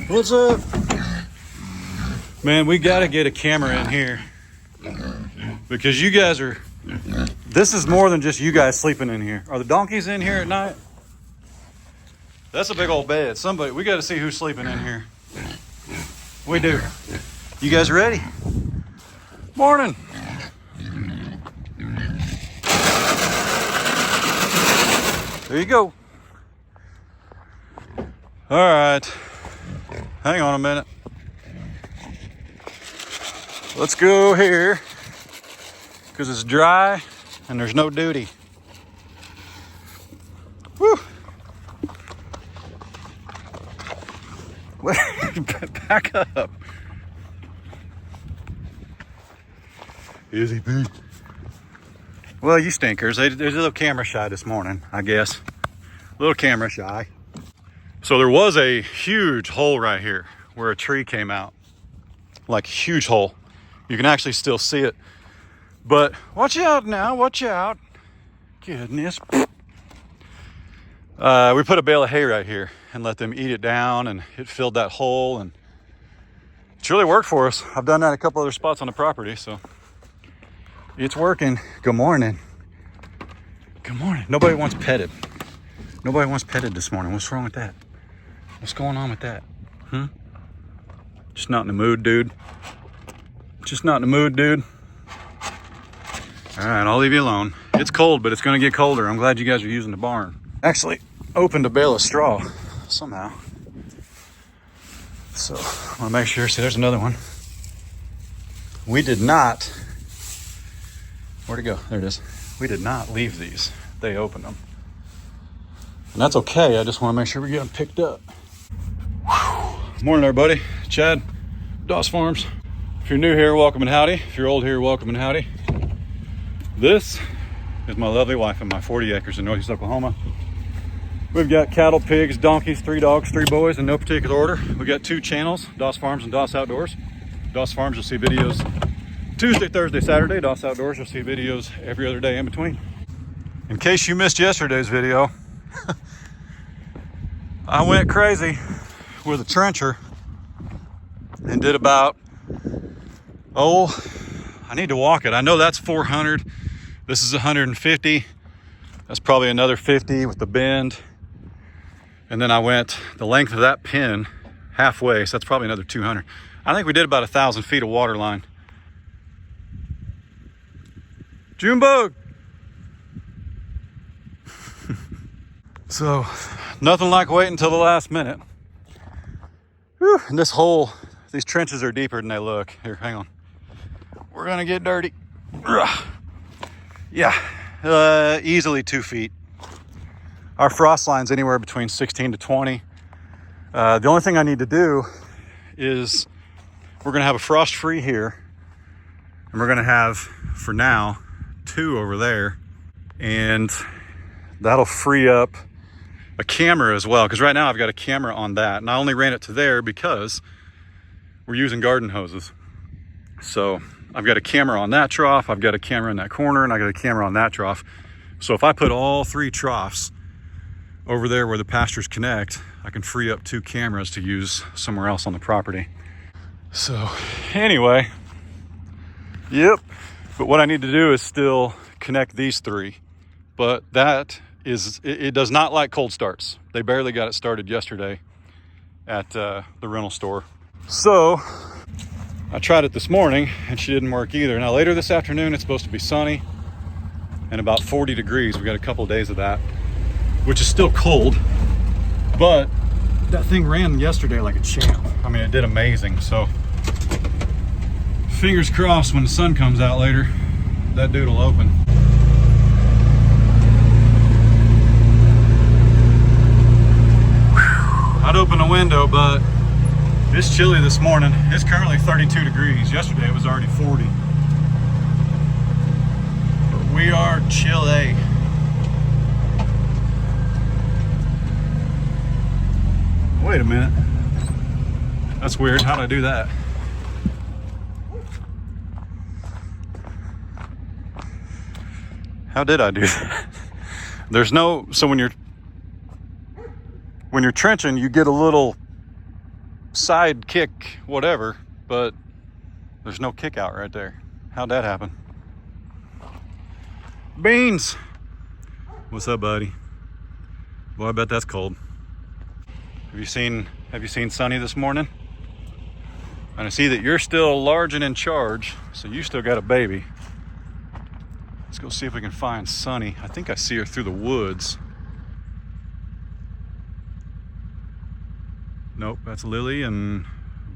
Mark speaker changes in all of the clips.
Speaker 1: What's up? Man, we gotta get a camera in here because you guys are, this is more than just you guys sleeping in here. Are the donkeys in here at night? That's a big old bed. Somebody, we gotta see who's sleeping in here. We do. You guys ready? Morning. There you go. All right. Hang on a minute. Let's go here because it's dry and there's no duty. Woo. Back up. Easy, Pete. Well, you stinkers. They're a little camera shy this morning, I guess. A little camera shy. So there was a huge hole right here where a tree came out. Like a huge hole. You can actually still see it. But watch out now, watch out. Goodness. We put a bale of hay right here and let them eat it down, and it filled that hole, and it's really worked for us. I've done that a couple other spots on the property, so it's working. Good morning. Good morning. Nobody wants petted. Nobody wants petted this morning. What's wrong with that? What's going on with that? Just not in the mood, dude. Just not in the mood, dude. All right, I'll leave you alone. It's cold, but it's gonna get colder. I'm glad you guys are using the barn. Actually, opened a bale of straw somehow. So I wanna make sure. See, there's another one. We did not, where'd it go? There it is. We did not leave these. They opened them. And that's okay. I just wanna make sure we get them picked up. Whew. Morning, everybody. Chad, Doss Farms. If you're new here, welcome and howdy. If you're old here, welcome and howdy. This is my lovely wife and my 40 acres in Northeast Oklahoma. We've got cattle, pigs, donkeys, 3 dogs, 3 boys in no particular order. We got 2 channels, Doss Farms and Doss Outdoors. Doss Farms, you'll see videos Tuesday, Thursday, Saturday. Doss Outdoors, you'll see videos every other day in between. In case you missed yesterday's video, I went crazy with a trencher and did about, I need to walk it. I know that's 400. This is 150. That's probably another 50 with the bend. And then I went the length of that pin halfway, so that's probably another 200. I think we did about 1,000 feet of water line. Junebug! So, nothing like waiting until the last minute. Whew, and this hole, these trenches are deeper than they look. Here, hang on. We're gonna get dirty. Yeah, easily 2 feet. Our frost line's anywhere between 16 to 20. The only thing I need to do is we're gonna have a frost free here, and we're gonna have, for now, 2 over there, and that'll free up a camera as well, because right now I've got a camera on that, and I only ran it to there because we're using garden hoses. So I've got a camera on that trough, I've got a camera in that corner, and I got a camera on that trough. So if I put all 3 troughs over there where the pastures connect, I can free up 2 cameras to use somewhere else on the property. So anyway, yep. But what I need to do is still connect these 3. But that is, it does not like cold starts. They barely got it started yesterday at the rental store. So I tried it this morning and she didn't work either. Now later this afternoon, it's supposed to be sunny and about 40 degrees. We got a couple of days of that, which is still cold, but that thing ran yesterday like a champ. I mean, it did amazing. So fingers crossed when the sun comes out later, that dude will open. I'd open the window, but it's chilly this morning. It's currently 32 degrees. Yesterday it was already 40. But we are chilly. Wait a minute. That's weird. How'd I do that? How did I do that? There's no, so when you're trenching, you get a little side kick, whatever, but there's no kick out right there. How'd that happen? Beans! What's up, buddy? Boy, I bet that's cold. Have you seen Sonny this morning? And I see that you're still large and in charge, so you still got a baby. Let's go see if we can find Sonny. I think I see her through the woods. Nope, that's Lily and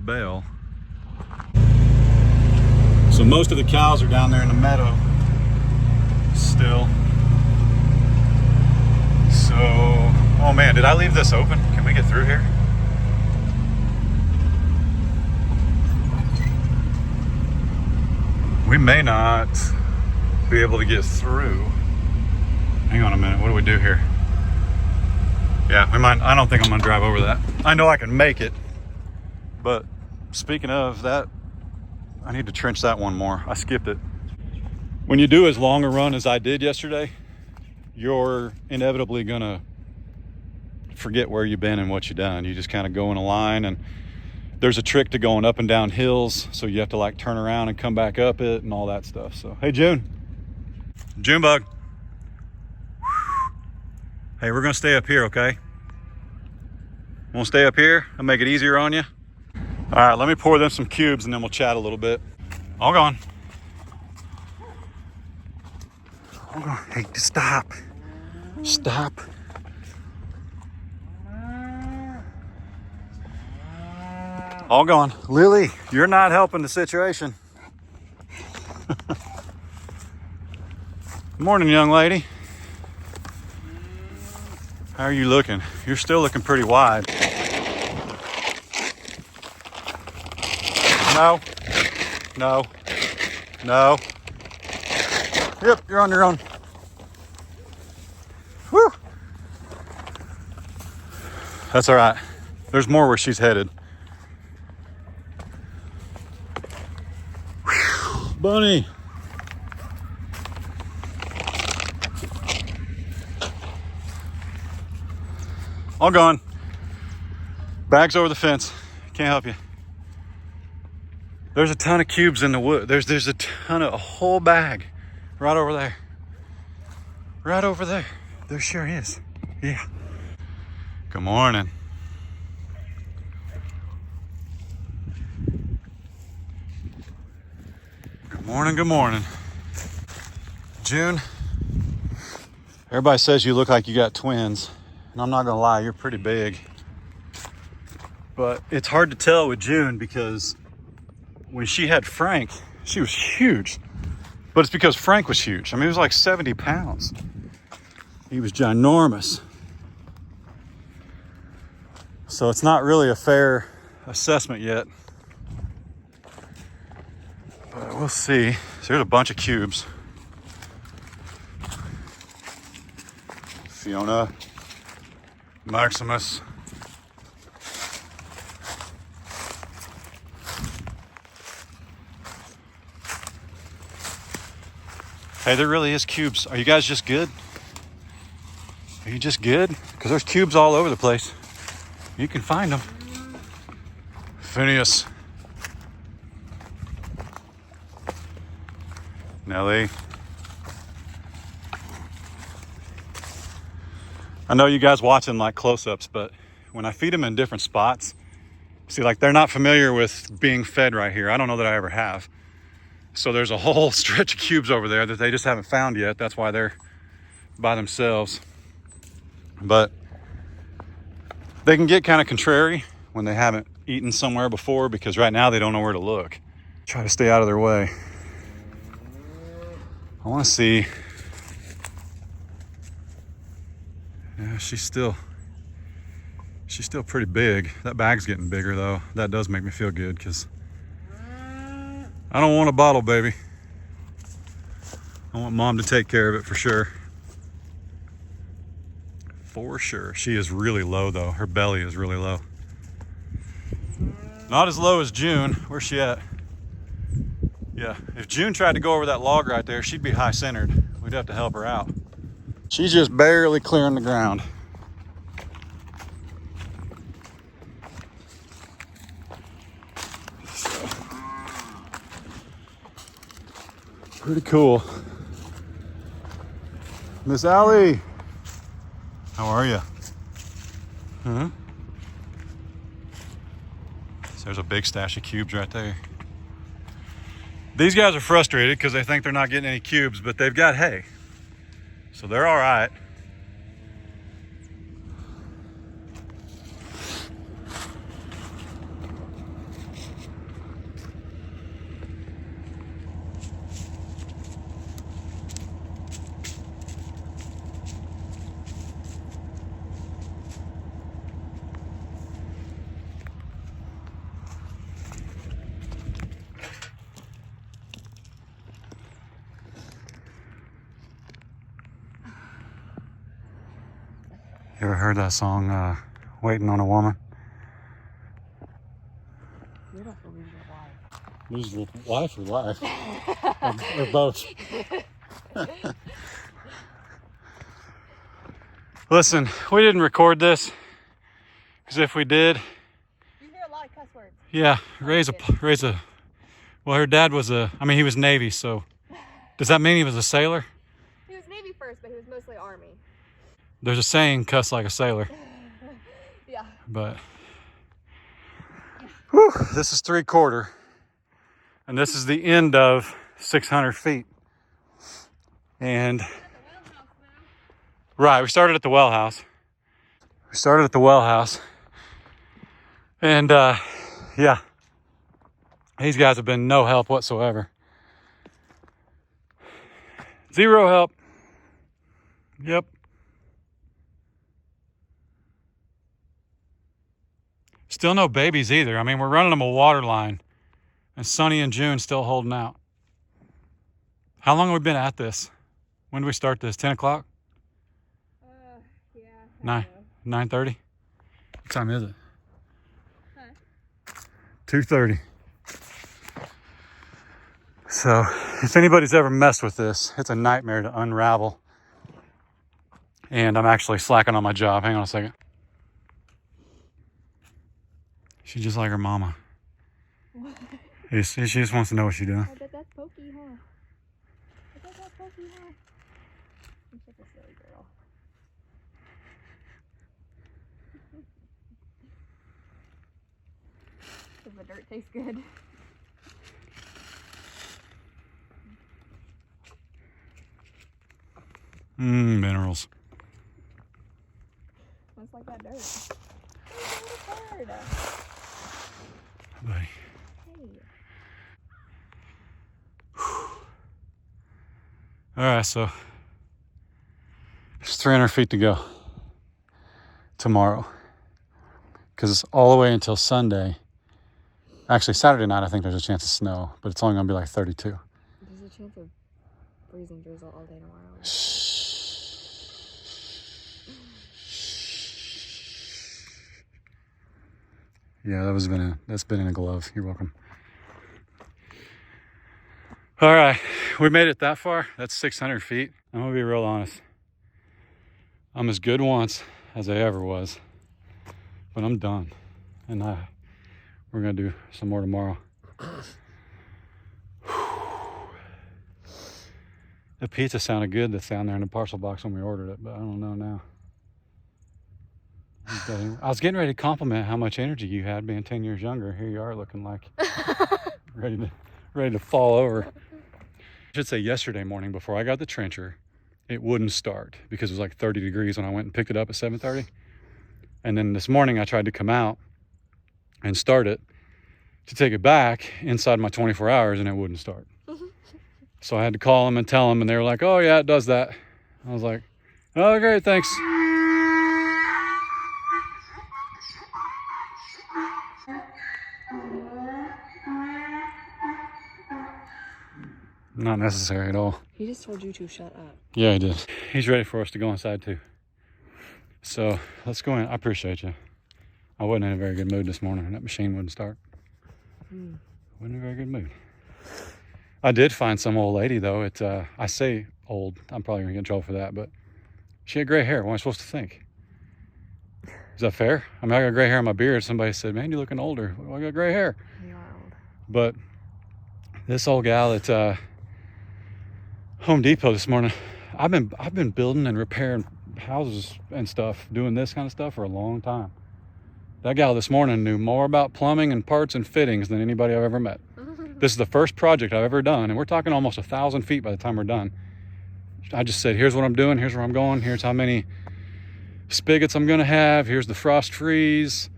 Speaker 1: Belle. So most of the cows are down there in the meadow still. So, oh man, did I leave this open? Can we get through here? We may not be able to get through. Hang on a minute, what do we do here? Yeah, we might. I don't think I'm gonna drive over that. I know I can make it, but speaking of that, I need to trench that one more. I skipped it. When you do as long a run as I did yesterday, you're inevitably gonna forget where you've been and what you've done. You just kind of go in a line, and there's a trick to going up and down hills, so you have to like turn around and come back up it and all that stuff. So, hey, June bug. Hey, we're gonna stay up here, okay? We'll stay up here and make it easier on you. All right, let me pour them some cubes and then we'll chat a little bit. All gone. All gone. Hey, stop. Stop. All gone. Lily, you're not helping the situation. Morning, young lady. How are you looking? You're still looking pretty wide. No. No. No. Yep, you're on your own. Whew. That's all right. There's more where she's headed. Whew. Bunny. All gone. Bags over the fence. Can't help you. There's a ton of cubes in the wood. There's a ton of, a whole bag right over there. Right over there. There sure is. Yeah. Good morning. Good morning, good morning. June, everybody says you look like you got twins. And I'm not gonna lie, you're pretty big. But it's hard to tell with June because when she had Frank, she was huge. But it's because Frank was huge. I mean, he was like 70 pounds. He was ginormous. So it's not really a fair assessment yet. But we'll see. So there's a bunch of cubes. Fiona, Maximus. Hey, there really is cubes. Are you guys just good? Are you just good? Because there's cubes all over the place. You can find them. Phineas. Nellie. I know you guys watching like close-ups, but when I feed them in different spots, see, like they're not familiar with being fed right here. I don't know that I ever have. So there's a whole stretch of cubes over there that they just haven't found yet. That's why they're by themselves. But they can get kind of contrary when they haven't eaten somewhere before because right now they don't know where to look. Try to stay out of their way. I want to see. Yeah, she's still pretty big. That bag's getting bigger though. That does make me feel good because I don't want a bottle baby. I want mom to take care of it for sure. For sure. She is really low though. Her belly is really low. Not as low as June. Where's she at? Yeah, if June tried to go over that log right there, she'd be high centered. We'd have to help her out. She's just barely clearing the ground. Pretty cool. Miss Allie, how are you? Huh? So there's a big stash of cubes right there. These guys are frustrated because they think they're not getting any cubes, but they've got hay. So they're all right. You ever heard that song, Waiting on a Woman?
Speaker 2: You don't believe your wife.
Speaker 1: Lose your wife or life? or both. Listen, we didn't record this, because if we did...
Speaker 2: You hear a lot of cuss words.
Speaker 1: Yeah, well, her dad was he was Navy, so... Does that mean he was a sailor?
Speaker 2: He was Navy first, but he was mostly Army.
Speaker 1: There's a saying, cuss like a sailor.
Speaker 2: Yeah.
Speaker 1: But... Whew, this is 3/4. And this is the end of 600 feet. And... Right, we started at the well house. And, yeah. These guys have been no help whatsoever. Zero help. Yep. Still no babies either. I mean, we're running them a water line. And Sonny and June still holding out. How long have we been at this? When did we start this? 10 o'clock?
Speaker 2: Yeah.
Speaker 1: 9:30? What time is it?
Speaker 2: Huh?
Speaker 1: 2:30. So, if anybody's ever messed with this, it's a nightmare to unravel. And I'm actually slacking on my job. Hang on a second. She's just like her mama.
Speaker 2: What?
Speaker 1: She just wants to know what she's doing.
Speaker 2: I bet that's pokey, huh? I'm such a silly girl. Does the dirt taste good?
Speaker 1: Minerals.
Speaker 2: Looks like that dirt. Oh, what a bird.
Speaker 1: Buddy.
Speaker 2: Hey.
Speaker 1: All right, so there's 300 feet to go tomorrow, because it's all the way until Sunday. Actually, Saturday night, I think there's a chance of snow, but it's only going to be like 32.
Speaker 2: There's a chance of freezing drizzle all day tomorrow.
Speaker 1: Yeah, that's been in a glove. You're welcome. All right, we made it that far. That's 600 feet. I'm gonna be real honest. I'm as good once as I ever was, but I'm done. And we're gonna do some more tomorrow. The pizza sounded good that's down there in the parcel box when we ordered it, but I don't know now. I was getting ready to compliment how much energy you had being 10 years younger. Here you are looking like ready to fall over. I should say yesterday morning before I got the trencher, it wouldn't start because it was like 30 degrees when I went and picked it up at 7:30. And then this morning I tried to come out and start it to take it back inside my 24 hours and it wouldn't start. So I had to call them and tell them, and they were like, oh yeah, it does that. I was like, oh great, thanks. Not necessary at all.
Speaker 2: He just told you to shut up.
Speaker 1: Yeah, he did. He's ready for us to go inside too. So let's go in. I appreciate you. I wasn't in a very good mood this morning, and that machine wouldn't start. Wasn't in a very good mood. I did find some old lady though. I say old. I'm probably gonna get in trouble for that, but she had gray hair. What am I supposed to think? Is that fair? I mean, I got gray hair in my beard. Somebody said, "Man, you're looking older." Well, I got gray hair.
Speaker 2: You are old.
Speaker 1: But this old gal that Home Depot this morning. I've been building and repairing houses and stuff, doing this kind of stuff for a long time. That gal this morning knew more about plumbing and parts and fittings than anybody I've ever met. This is the first project I've ever done, and we're talking almost 1,000 feet by the time we're done. I just said, here's what I'm doing, here's where I'm going, here's how many spigots I'm gonna have, here's the frost freeze,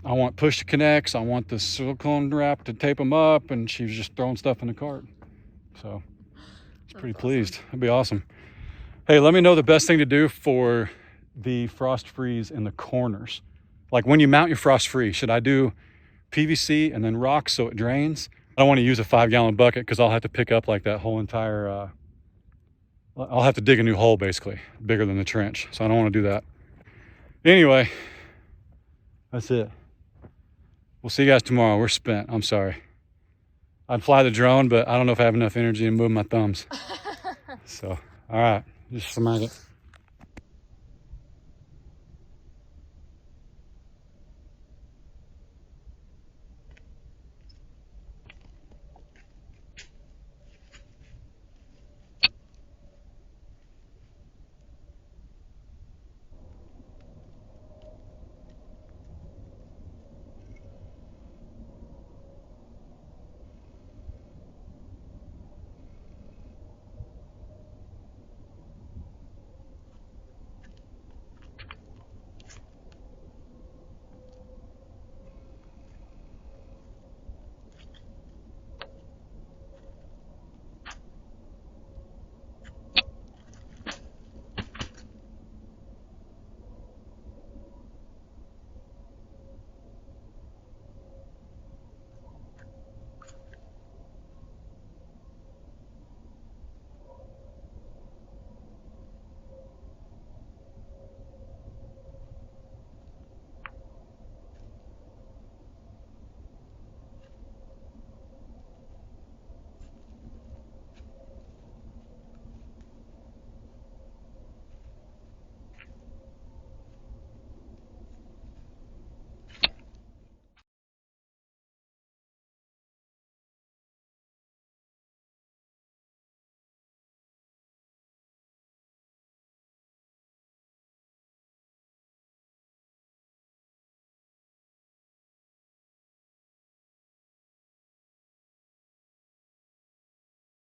Speaker 1: I want push to connects, I want the silicone wrap to tape them up, and she was just throwing stuff in the cart. So I was pretty pleased. That'd be awesome. Hey, let me know the best thing to do for the frost freeze in the corners. Like when you mount your frost freeze, should I do PVC and then rock so it drains? I don't want to use a 5-gallon bucket because I'll have to pick up like that whole entire, I'll have to dig a new hole basically, bigger than the trench. So I don't want to do that. Anyway, that's it. We'll see you guys tomorrow. We're spent. I'm sorry. I'd fly the drone, but I don't know if I have enough energy to move my thumbs. So, all right, just smack it.